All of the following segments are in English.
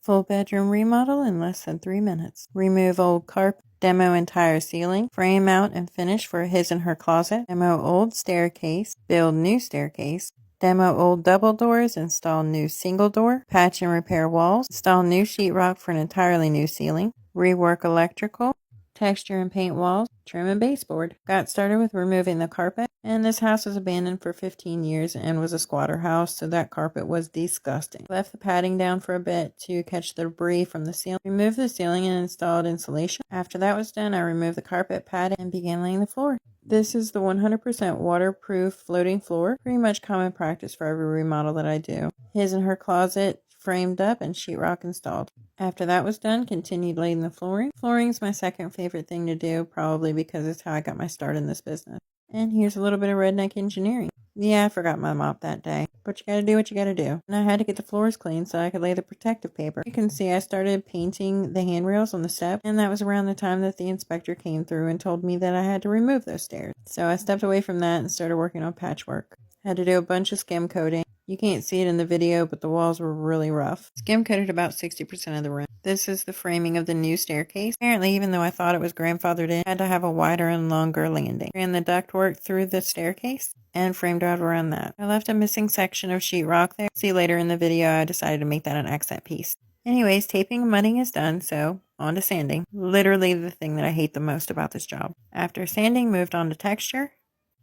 Full bedroom remodel in less than 3 minutes. Remove old carpet. Demo entire ceiling. Frame out and finish for his and her closet. Demo old staircase. Build new staircase. Demo old double doors. Install new single door. Patch and repair walls. Install new sheetrock for an entirely new ceiling. Rework electrical. Texture and paint walls, trim and baseboard. Got started with removing the carpet, and this house was abandoned for 15 years and was a squatter house, so that carpet was disgusting. Left the padding down for a bit to catch the debris from the ceiling. Removed the ceiling and installed insulation. After that was done, I removed the carpet, padding, and began laying the floor. This is the 100% waterproof floating floor, pretty much common practice for every remodel that I do. His and her closet framed up and sheetrock installed. After that was done, continued laying the flooring. Flooring is my second favorite thing to do, probably because it's how I got my start in this business. And here's a little bit of redneck engineering. Yeah, I forgot my mop that day, but you gotta do what you gotta do. And I had to get the floors clean so I could lay the protective paper. You can see I started painting the handrails on the step, and that was around the time that the inspector came through and told me that I had to remove those stairs. So I stepped away from that and started working on patchwork. Had to do a bunch of skim coating. You can't see it in the video, but the walls were really rough. Skim coated about 60% of the room. This is the framing of the new staircase. Apparently, even though I thought it was grandfathered in, I had to have a wider and longer landing. Ran the ductwork through the staircase and framed out around that. I left a missing section of sheetrock there. See later in the video, I decided to make that an accent piece. Anyways, taping and mudding is done, so on to sanding. Literally the thing that I hate the most about this job. After sanding, moved on to texture.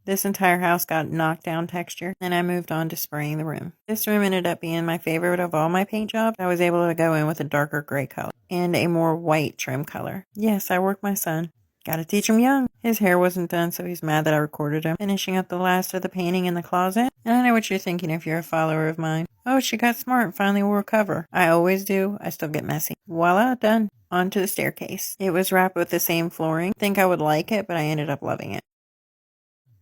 This entire house got knocked down texture, and I moved on to spraying the room. This room ended up being my favorite of all my paint jobs. I was able to go in with a darker gray color and a more white trim color. Yes, I worked my son. Gotta teach him young. His hair wasn't done, so he's mad that I recorded him. Finishing up the last of the painting in the closet. And I know what you're thinking if you're a follower of mine. Oh, she got smart and finally wore a cover. I always do. I still get messy. Voila, done. Onto the staircase. It was wrapped with the same flooring. Think I would like it, but I ended up loving it.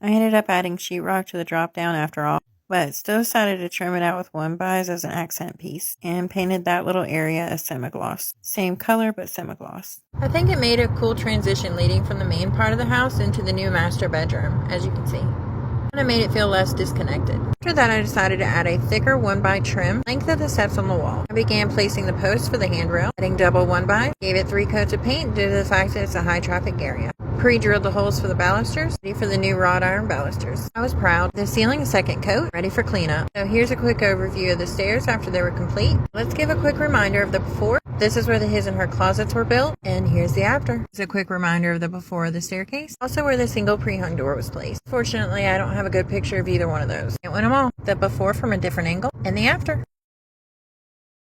I ended up adding sheetrock to the drop down after all, but still decided to trim it out with 1x as an accent piece and painted that little area a semi-gloss. Same color, but semi-gloss. I think it made a cool transition leading from the main part of the house into the new master bedroom, as you can see. And it made it feel less disconnected. After that, I decided to add a thicker 1x trim length of the steps on the wall. I began placing the posts for the handrail, adding double 1x, gave it 3 coats of paint due to the fact that it's a high traffic area. Pre-drilled the holes for the balusters, ready for the new wrought iron balusters. I was proud. The ceiling a second coat, ready for cleanup. So here's a quick overview of the stairs after they were complete. Let's give a quick reminder of the before. This is where his and her closets were built, and here's the after. Here's a quick reminder of the before of the staircase, also where the single pre-hung door was placed. Fortunately, I don't have a good picture of either one of those. It went them all. The before from a different angle, and the after.